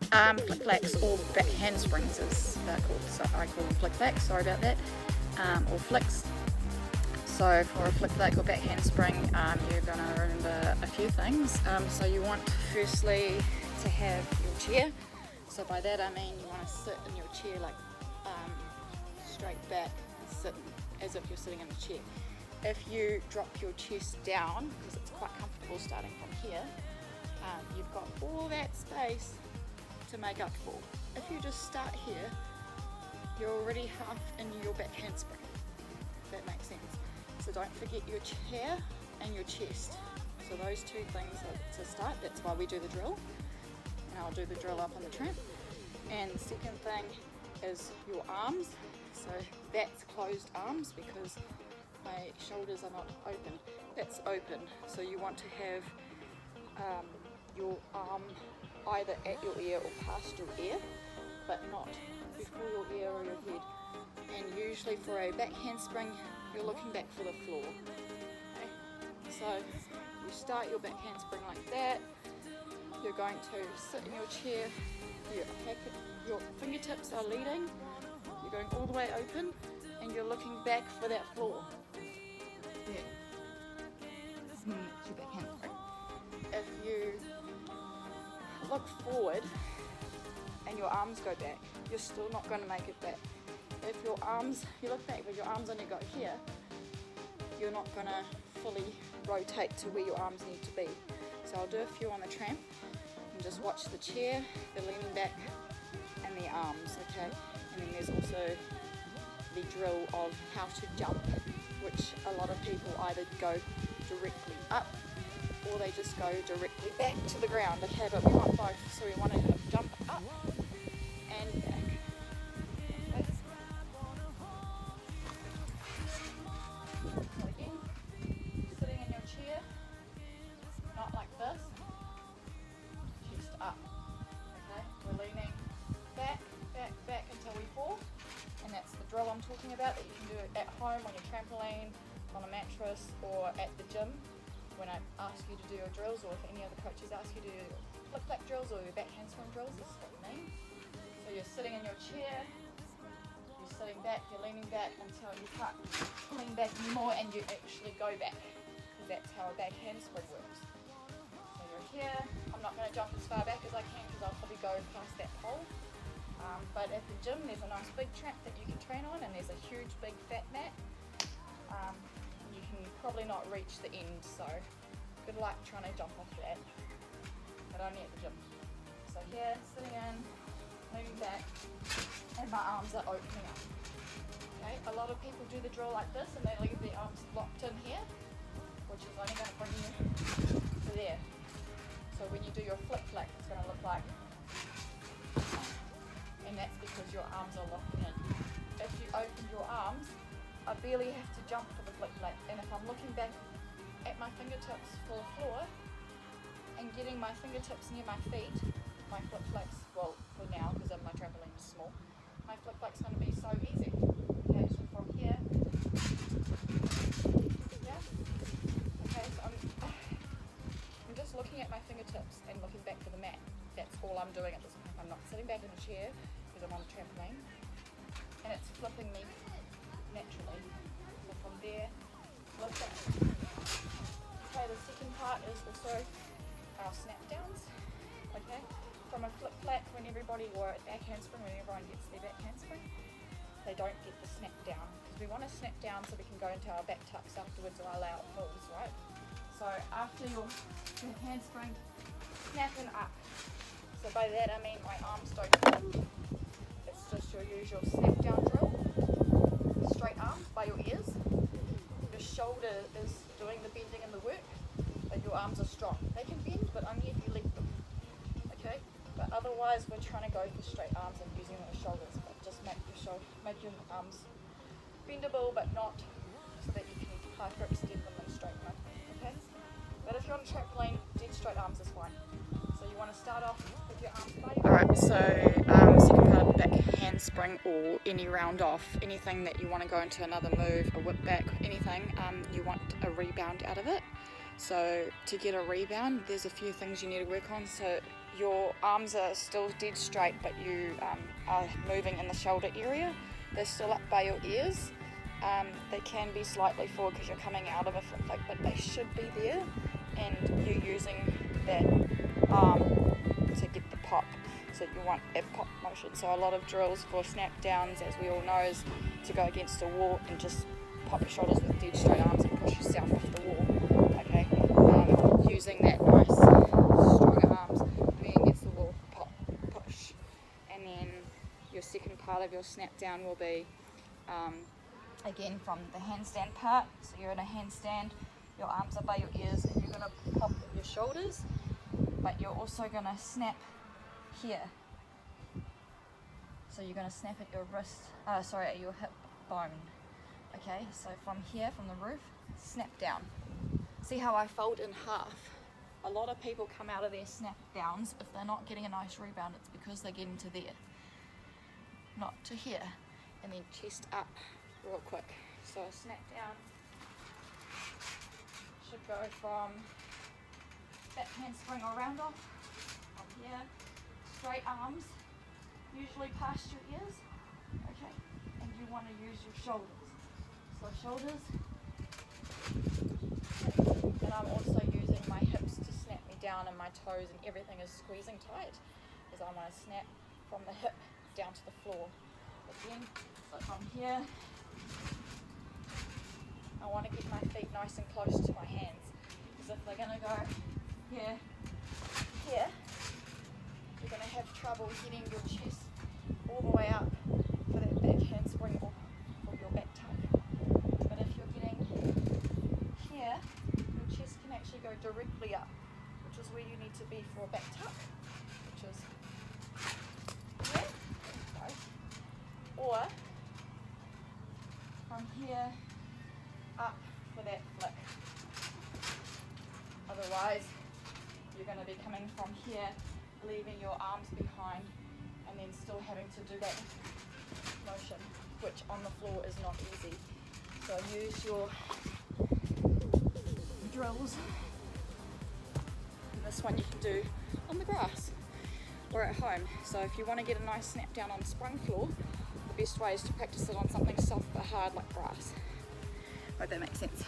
Flickflacks or back handsprings as they're called, so I call them flickflacks, sorry about that, or flicks. So for a flickflack or back handspring, you're going to remember a few things. So you want firstly to have your chair. So by that I mean you want to sit in your chair like straight back, sit as if you're sitting in a chair. If you drop your chest down, because it's quite comfortable starting from here, you've got all that space to make up for. If you just start here, you're already half in your back handspring, if that makes sense. So don't forget your chair and your chest. So those two things are to start. That's why we do the drill. And I'll do the drill up on the tramp. And the second thing is your arms. So that's closed arms because my shoulders are not open. That's open. So you want to have your arm either at your ear or past your ear, but not before your ear or your head. And usually for a back handspring, you're looking back for the floor. Okay? So you start your back handspring like that. You're going to sit in your chair. Your fingertips are leading. You're going all the way open, and you're looking back for that floor. There. That's your back handspring. If you look forward and your arms go back, you're still not going to make it back. If you look back with your arms only go here, you're not going to fully rotate to where your arms need to be. So I'll do a few on the tramp and just watch the chair, the leaning back and the arms, okay? And then there's also the drill of how to jump, which a lot of people either go directly up or they just go directly back to the ground, okay? But we want both, so we want to jump up and back. I'm talking about that you can do it at home on your trampoline, on a mattress, or at the gym when I ask you to do your drills, or if any other coaches ask you to do your flick-flack drills or your back handspring drills. This is what we mean. So you're sitting in your chair, you're sitting back, you're leaning back until you can't lean back anymore and you actually go back, because that's how a back handspring works. So you're here. I'm not going to jump as far back as I can because I'll probably go past that pole. But at the gym there's a nice big tramp that you can train on, and there's a huge big fat mat. You can probably not reach the end, so good luck trying to jump off that, but only at the gym. So here, sitting in, moving back, and my arms are opening up. Okay, a lot of people do the drill like this and they leave their arms locked in here, which is only going to bring you to there. So when you do your flick-flack, it's going to look like, and that's because your arms are locking in. If you open your arms, I barely have to jump for the flick-flack, and if I'm looking back at my fingertips for the floor and getting my fingertips near my feet, my flick-flacks, well, for now, because my trampoline is small, my flick-flack's going to be so easy. Okay, so from here, yeah, okay, so I'm just looking at my fingertips and looking back for the mat. That's all I'm doing at this point. I'm not sitting back in the chair because I'm on the trampoline, and it's flipping me naturally. So from there, lift up. Okay, the second part is also our snap downs. Okay, from a flick-flack, when everybody, or a back handspring, when everyone gets their back handspring, they don't get the snap down, because we want to snap down so we can go into our back tucks afterwards, or our layout pulls, right? So after your handspring, snapping up. So by that I mean my arms don't move. It's just your usual snap down drill. Straight arms by your ears. Your shoulder is doing the bending and the work, but your arms are strong. They can bend, but only if you let them. Okay? But otherwise we're trying to go for straight arms and using those shoulders. But just make your arms bendable, but not so that you can hyperextend them and straighten them. Okay? But if you're on a trampoline, dead straight arms is fine. So you want to start off with your arms by your Alright, so second part of the back handspring, or any round off, anything that you want to go into another move, a whip back, anything, you want a rebound out of it. So to get a rebound, there's a few things you need to work on. So your arms are still dead straight, but you are moving in the shoulder area. They're still up by your ears. They can be slightly forward because you're coming out of a flick-flack, but they should be there, and you're using that arm to get the pop. So you want a pop motion. So a lot of drills for snap downs, as we all know, is to go against a wall and just pop your shoulders with dead straight arms and push yourself off the wall. Okay, using that nice strong arms, being against the wall, pop, push, and then your second part of your snap down will be again from the handstand part. So you're in a handstand, your arms are by your ears, and you're going to pop with your shoulders, but you're also going to snap here. So you're going to snap at your wrist, at your hip bone. Okay, so from here, from the roof, snap down. See how I fold in half? A lot of people come out of their snap downs, if they're not getting a nice rebound, it's because they're getting to there, not to here. And then chest up real quick. So a snap down should go from back handspring or round off, from here, straight arms, usually past your ears, okay, and you want to use your shoulders. So shoulders, and I'm also using my hips to snap me down, and my toes and everything is squeezing tight, because I want to snap from the hip down to the floor. Again, so from here, I want to get my feet nice and close to my hands, because if they're going to go here, you're going to have trouble getting your chest all the way up for that back handspring or your back tuck. But if you're getting here, your chest can actually go directly up, which is where you need to be for a back tuck, which is here, or from here up for that flick. Otherwise, you're going to be coming from here, leaving your arms behind, and then still having to do that motion, which on the floor is not easy. So use your drills. And this one you can do on the grass or at home. So if you want to get a nice snap down on sprung floor, the best way is to practice it on something soft but hard like grass. Hope that makes sense.